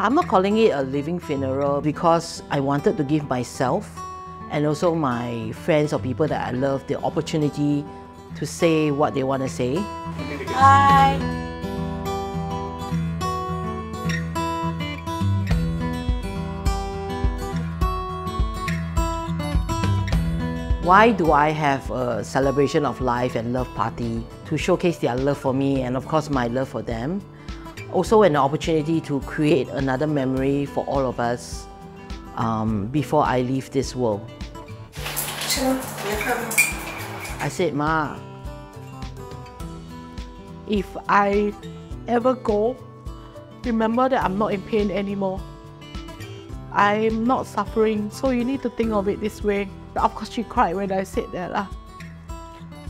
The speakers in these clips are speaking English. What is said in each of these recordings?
I'm not calling it a living funeral because I wanted to give myself and also my friends or people that I love the opportunity to say what they want to say. Hi. Why do I have a celebration of life and love party? To showcase their love for me and of course my love for them. Also an opportunity to create another memory for all of us before I leave this world. I said, Ma, if I ever go, remember that I'm not in pain anymore. I'm not suffering, so you need to think of it this way. Of course, she cried when I said that.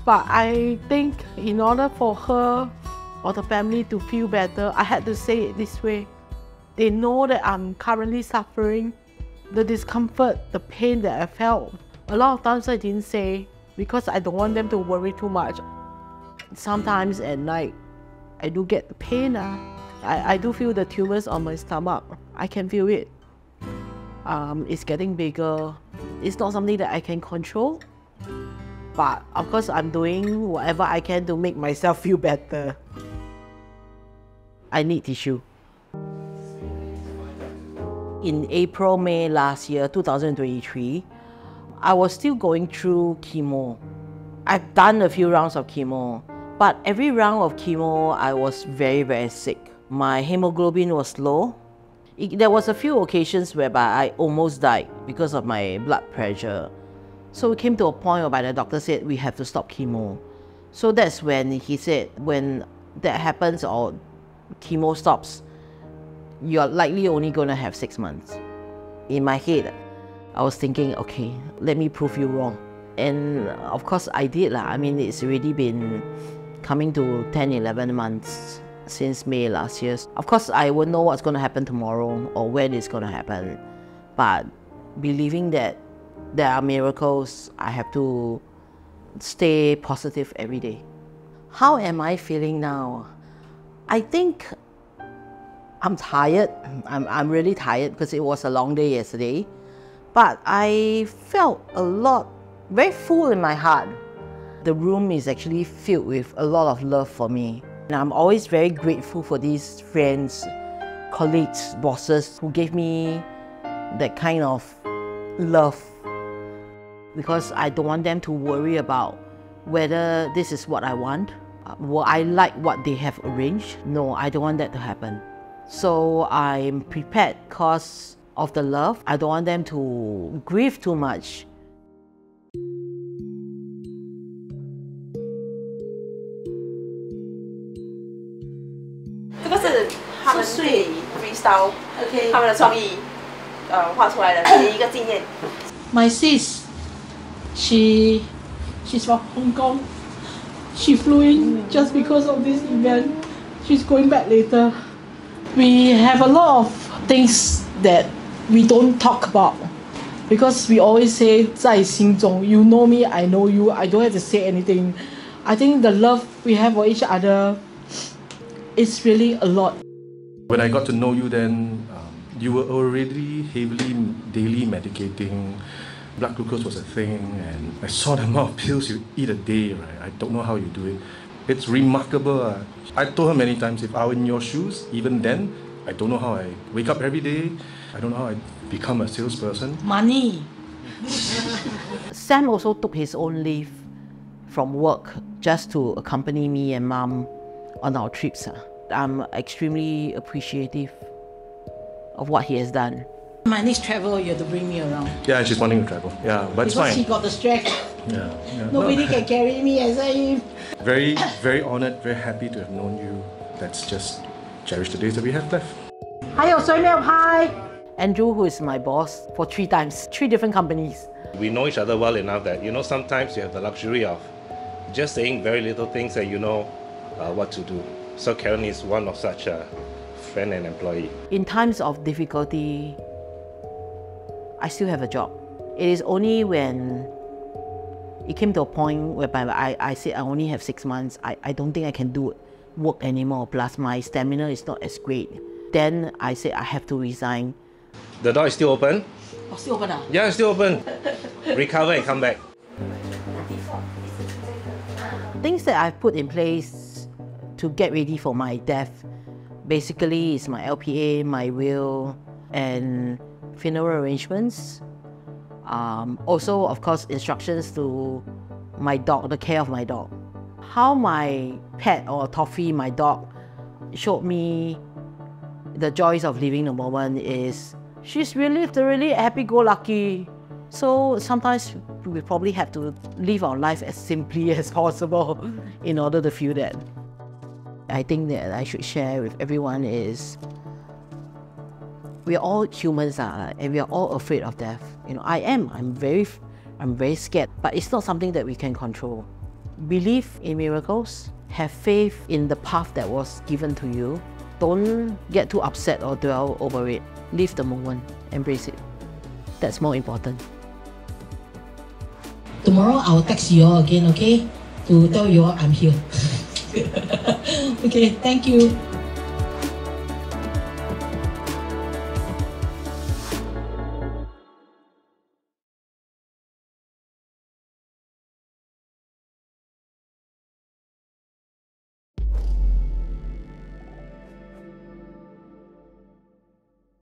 But I think in order for her or the family to feel better, I had to say it this way. They know that I'm currently suffering, the discomfort, the pain that I felt. A lot of times I didn't say because I don't want them to worry too much. Sometimes at night, I do get the pain. I do feel the tumors on my stomach. I can feel it. It's getting bigger. It's not something that I can control. But of course, I'm doing whatever I can to make myself feel better. I need tissue. In April, May last year, 2023, I was still going through chemo. I've done a few rounds of chemo, but every round of chemo, I was very, very sick. My hemoglobin was low. There was a few occasions whereby I almost died because of my blood pressure. So it came to a point whereby the doctor said, we have to stop chemo. So that's when he said, when that happens or chemo stops, you're likely only going to have 6 months. In my head, I was thinking, okay, let me prove you wrong. And of course I did. I mean, it's already been coming to 10, 11 months since May last year. Of course, I won't know what's going to happen tomorrow or when it's going to happen. But believing that there are miracles, I have to stay positive every day. How am I feeling now? I think I'm tired. I'm really tired because it was a long day yesterday. But I felt a lot, very full in my heart. The room is actually filled with a lot of love for me. And I'm always very grateful for these friends, colleagues, bosses who gave me that kind of love. Because I don't want them to worry about whether this is what I want. Will I like what they have arranged? No, I don't want that to happen. So I'm prepared because of the love. I don't want them to grieve too much. This is 他们自己 freestyle 他们的创意画出来的一个纪念。My sis, she's from Hong Kong. She flew in just because of this event. She's going back later. We have a lot of things that we don't talk about because we always say 在心中. You know me, I know you. I don't have to say anything. I think the love we have for each other is really a lot. When I got to know you then, you were already heavily daily medicating. Blood glucose was a thing, and I saw the amount of pills you eat a day, right? I don't know how you do it. It's remarkable. I told her many times, if I were in your shoes, even then, I don't know how I wake up every day. I don't know how I become a salesperson. Money. Sam also took his own leave from work just to accompany me and Mom on our trips. I'm extremely appreciative of what he has done. My next travel, you have to bring me around. Yeah, she's wanting to travel. Yeah, but it's because fine. she got the strength. Yeah. Nobody can carry me as I am. Very, very honored, very happy to have known you. Let's just cherish the days that we have left. Hi. Andrew, who is my boss for 3 times, 3 different companies. We know each other well enough that, sometimes you have the luxury of just saying very little things that you know what to do. So Karen is one of such a friend and employee. In times of difficulty, I still have a job. It is only when it came to a point whereby I said I only have 6 months, I don't think I can do work anymore, plus my stamina is not as great. Then I said I have to resign. The door is still open? Oh, still open ah? Yeah, it's still open. Recover and come back. Things that I've put in place to get ready for my death basically is my LPA, my will, and funeral arrangements. Also, of course, instructions to my dog, the care of my dog. How my pet or Toffee, my dog, showed me the joys of living the moment is she's really happy-go-lucky. So sometimes we probably have to live our life as simply as possible in order to feel that. I think that I should share with everyone is we are all humans and we are all afraid of death. You know, I'm very scared, but it's not something that we can control. Believe in miracles, have faith in the path that was given to you. Don't get too upset or dwell over it. Live the moment, embrace it. That's more important. Tomorrow I'll text you all again, okay? To tell you all I'm here. Okay, thank you.